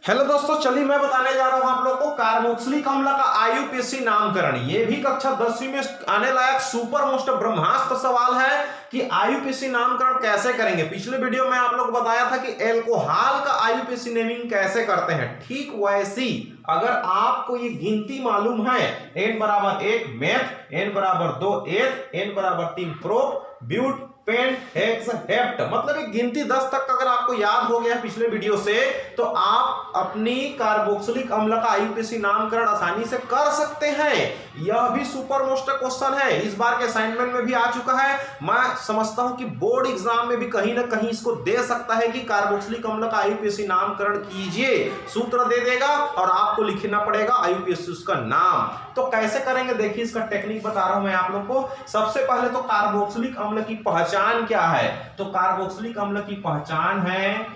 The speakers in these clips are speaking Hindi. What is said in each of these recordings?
हेलो दोस्तों, चलिए मैं बताने जा रहा हूं आप लोग को कार्बोक्सिलिक अम्ल का आईयूपीएसी नामकरण। ये भी कक्षा 10वीं में आने लायक सुपर मोस्ट ब्रह्मास्त्र सवाल है कि आईयूपीएसी नामकरण कैसे करेंगे। पिछले वीडियो में आप लोग को बताया था कि एल्कोहल का आईयूपीएसी नेमिंग कैसे करते हैं। ठीक वैसी अगर आपको ये गिनती मालूम है, n बराबर 1 मेथ, n बराबर 2 एथ, n बराबर 3 prop, but, pent, hex, hept, मतलब एक गिनती 10 तक अगर आपको याद हो गया पिछले वीडियो से, तो आप अपनी कार्बोक्सिलिक अम्ल का आईयूपीएसी नामकरण आसानी से कर सकते हैं। यह भी सुपर मोस्ट क्वेश्चन है, इस बार के असाइनमेंट में भी आ चुका है। मैं समझता हूं कि बोर्ड एग्जाम में भी कहीं ना कहीं इसको दे सकता है कि कार्बोक्सिलिक अम्ल का आईयूपीएसी नामकरण कीजिए। सूत्र दे देगा और आपको लिखना पड़ेगा आईयूपीएसी उसका नाम। तो कैसे करेंगे देखिए, इसका टेक्निक बता रहा हूं मैं आप लोग को। सबसे पहले तो कार्बोक्सिलिक अम्ल की पहचान क्या है, तो कार्बोक्सिलिक अम्ल की पहचान है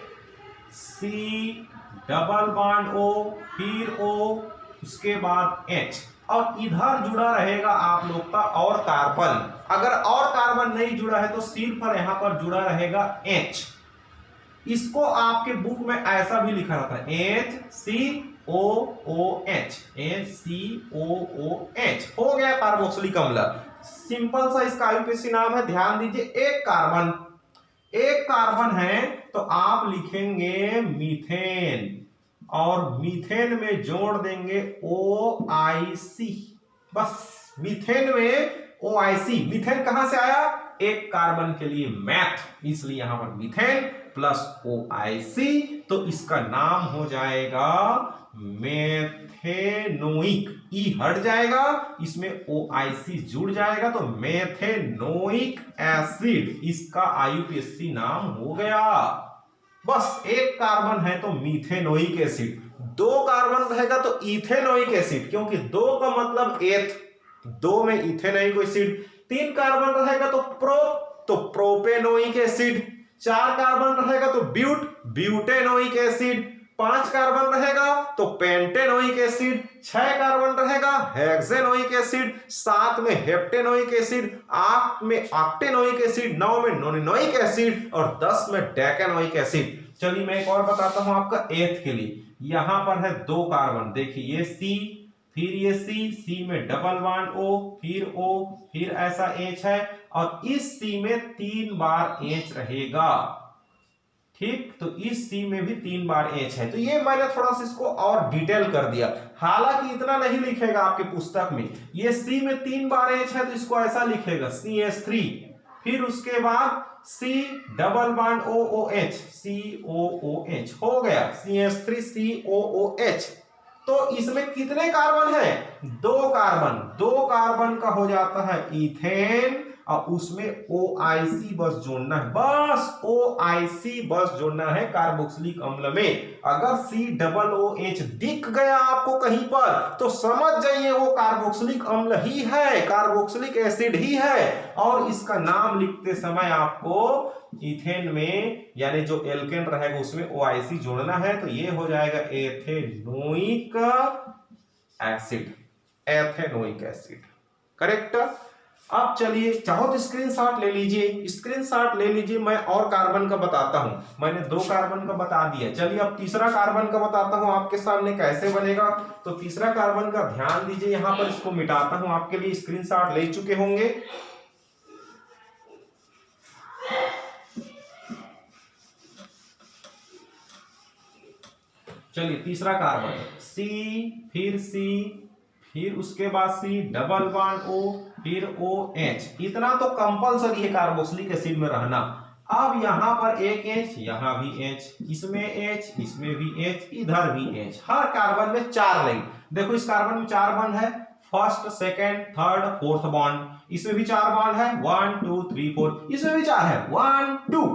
C डबल बॉन्ड O, फिर O, उसके बाद H, और इधर जुड़ा रहेगा आप लोग का और कार्बन। अगर और कार्बन नहीं जुड़ा है तो सिर्फ यहां पर जुड़ा रहेगा H। इसको आपके बुक में ऐसा भी लिखा रहता है HCOOH, HCOOH हो गया कार्बोक्सिलिक अम्ल। सिंपल सा इसका आईयूपीएसी नाम है। ध्यान दीजिए, एक कार्बन है तो आप लिखेंगे मीथेन, और मीथेन में जोड़ देंगे OIC। बस मीथेन में OIC, मीथेन कहां से आया, एक कार्बन के लिए मैथ, इसलिए यहां पर मीथेन प्लस OIC, तो इसका नाम हो जाएगा मेथेनोइक। ई हट जाएगा, इसमें OIC जुड़ जाएगा तो मेथेनोइक एसिड, इसका आईयूपीएसी नाम हो गया। बस एक कार्बन है तो मीथेनोइक एसिड, दो कार्बन रहेगा तो इथेनोइक एसिड, क्योंकि दो का मतलब एथ, दो में इथेनोइक एसिड। तीन कार्बन रहेगा तो प्रोपेनोइक एसिड। चार कार्बन रहेगा तो ब्यूटेनोइक एसिड। पांच कार्बन रहेगा तो पेंटेनोइक एसिड। छह कार्बन रहेगा हेक्सेनोइक एसिड। सात में हेप्टेनोइक एसिड। आठ में ऑक्टेनोइक एसिड। नौ में नोनेनोइक एसिड और 10 में डेकेनोइक एसिड। चलिए मैं एक और बताता हूं आपका एथ के लिए। यहां पर है दो कार्बन, देखिए ये C, फिर ये C में डबल बॉन्ड O, फिर O, फिर ऐसा H है, और इस C में 3 बार H रहेगा। ठीक, तो इस C में भी 3 बार H है। तो ये मैंने थोड़ा सा इसको और डिटेल कर दिया, हालांकि इतना नहीं लिखेगा आपके पुस्तक में। ये C में 3 बार H है तो इसको ऐसा लिखेगा CH3, फिर उसके बाद C double bond OOH, COOH हो गया CH3 COOH। तो इसमें कितने कार्बन है, दो कार्बन का हो जाता है इथेन, और उसमें OIC बस जोड़ना है, बस OIC बस जोड़ना है कार्बोक्सिलिक अम्ल में। अगर COOH दिख गया आपको कहीं पर तो समझ जाइए वो कार्बोक्सिलिक अम्ल ही है, कार्बोक्सिलिक एसिड ही है। और इसका नाम लिखते समय आपको इथेन में यानी जो एल्केन रहेगा उसमें OIC जोड़ना है, तो ये हो जाएगा एथेनोइक एसिड, करेक्ट। अब चलिए, चाहो तो स्क्रीनशॉट ले लीजिए, मैं और कार्बन का बताता हूं। मैंने दो कार्बन का बता दिया, चलिए अब तीसरा कार्बन का बताता हूं आपके सामने कैसे बनेगा। तो तीसरा कार्बन का ध्यान दीजिए, यहां पर इसको मिटाता हूं आपके लिए, स्क्रीनशॉट ले चुके होंगे। चलिए तीसरा कार्बन C, फिर उसके बाद C डबल बॉन्ड O, फिर OH। इतना तो कंपलसरी है कार्बोक्सिलिक एसिड में रहना। अब यहां पर एक H, यहां भी H, इसमें H, इसमें भी H, इधर भी H। हर कार्बन में 4 लाइन, देखो इस कार्बन में 4 बॉन्ड है, first, second, third, fourth bond. इसमें भी 4 बॉन्ड है, 1 2 3 4। इसमें भी 4 है, 1 2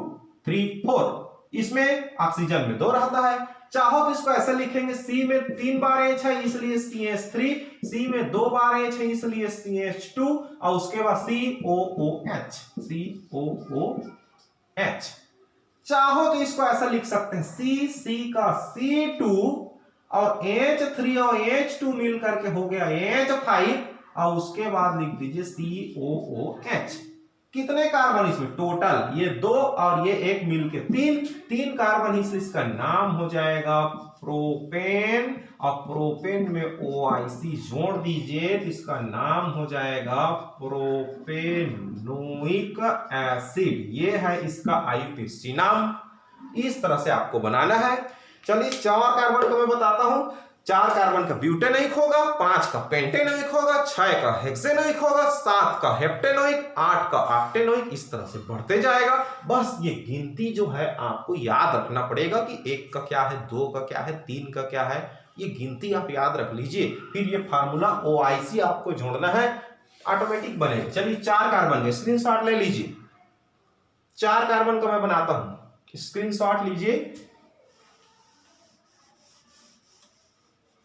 3 4। इसमें ऑक्सीजन में 2 रहता है। चाहो तो इसको ऐसे लिखेंगे, C में 3 बार H है इसलिए CH3, C में 2 बार H है इसलिए CH2, और उसके बाद COOH। चाहो तो इसको ऐसा लिख सकते हैं, C का C2 और H3 और H2 मिल करके हो गया H5, और उसके बाद लिख दीजिए COOH। कितने कार्बन इसमें टोटल, ये 2 और ये 1 मिलके 3 कार्बन, इसलिए इसका नाम हो जाएगा प्रोपेन। और प्रोपेन में OIC जोड़ दीजिए तो इसका नाम हो जाएगा प्रोपेनोइक एसिड। ये है इसका IUPAC नाम। इस तरह से आपको बनाना है। चलिए 4 कार्बन को मैं बताता हूं। 4 कार्बन का ब्यूटेनोइक होगा, 5 का पेंटेनोइक होगा, 6 का हेक्सेनोइक होगा, 7 का हेप्टेनोइक, 8 का ऑक्टेनोइक, इस तरह से बढ़ते जाएगा। बस ये गिनती जो है आपको याद रखना पड़ेगा कि 1 का क्या है, 2 का क्या है, 3 का क्या है, ये गिनती आप याद रख लीजिए। फिर ये फार्मूला OIC आपको जोड़ना है, ऑटोमेटिक बनेगा। चलिए 4 कार्बन के स्क्रीनशॉट ले लीजिए। 4 कार्बन को मैं बनाता हूं, स्क्रीनशॉट लीजिए।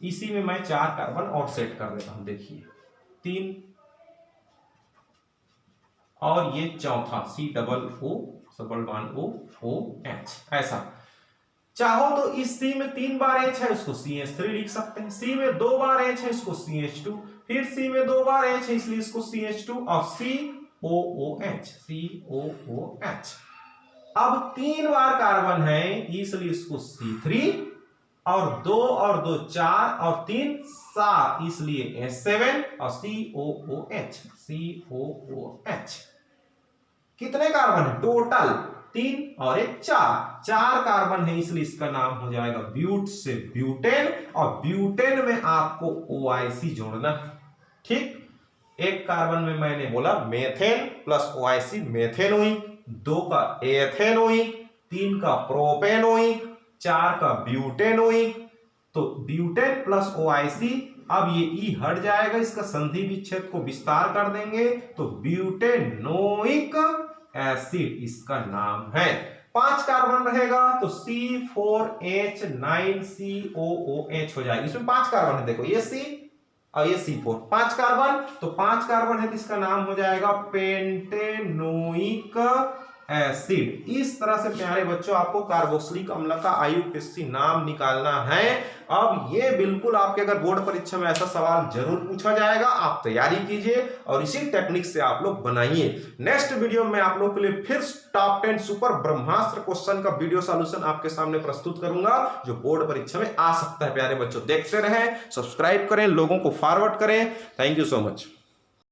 इसी में मैं 4 कार्बन और सेट कर देता हूं। देखिए 3 और ये चौथा COO1OH ऐसा। चाहो तो इस C में 3 बार H है, उसको CH3 लिख सकते हैं। C में 2 बार H है, इसको CH2, फिर C में 2 बार H है, इसलिए इसको CH2 और COOH। अब 3 बार कार्बन है, इसलिए इसको C3 और 2 और 2 4 और 3 7, इसलिए S7 और COOH। कितने कार्बन है टोटल? 3 और 1 4 कार्बन है, इसलिए इसका नाम हो जाएगा ब्यूट से ब्यूटेन। और ब्यूटेन में आपको OIC जोड़ना है। ठीक, 1 कार्बन में मैंने बोला मेथेन प्लस OIC मेथेनोइक, 2 का एथेनोइक, 3 का प्रोपेनोइक, 4 का ब्यूटेनोइक। तो ब्यूटेन प्लस OIC, अब ये E हट जाएगा, इसका संधि विच्छेद को विस्तार कर देंगे तो ब्यूटेनोइक एसिड इसका नाम है। 5 कार्बन रहेगा तो C4H9COOH हो जाएगा। इसमें 5 कार्बन है, देखो ये C और ये C4, 5 कार्बन, तो 5 कार्बन है तो इसका नाम हो जाएगा पेंटेनोइक एसिड। इस तरह से प्यारे बच्चों आपको कार्बोक्सिलिक अम्ल का IUPAC नाम निकालना है। अब ये बिल्कुल आपके अगर बोर्ड परीक्षा में ऐसा सवाल जरूर पूछा जाएगा, आप तैयारी कीजिए और इसी टेक्निक से आप लोग बनाइए। नेक्स्ट वीडियो में आप लोग के लिए फिर टॉप 10 सुपर ब्रह्मास्त्र क्वेश्चन का वीडियो सॉल्यूशन आपके सामने प्रस्तुत करूंगा, जो बोर्ड परीक्षा में आ सकता है। प्यारे बच्चों देखते रहें, सब्सक्राइब करें, लोगों को फॉरवर्ड करें। Thank you so much.